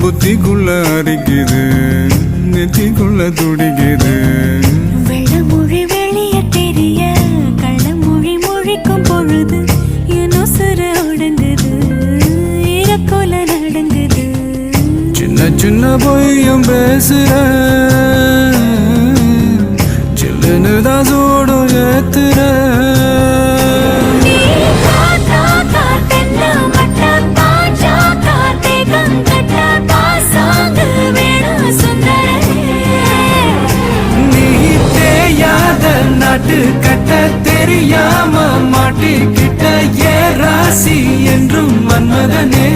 புத்திக்குள்ள அரிக்குது, நெத்திக்குள்ள துடிக்குது. வெள்ளமொழி வெளிய தெரிய கள்ளமொழி மொழிக்கும் பொழுது என் உசுறு ஒடுங்குது, இறக்கோல நடங்குது. சின்ன சின்ன பொய்யும் பேசுற, சில்லுன்னு தான் சூடும் ஏத்துற. நாட்டு கட்ட தெரியாம மாட்டிக்கிட்ட ஏ ராசி என்றும் மன்மதனே.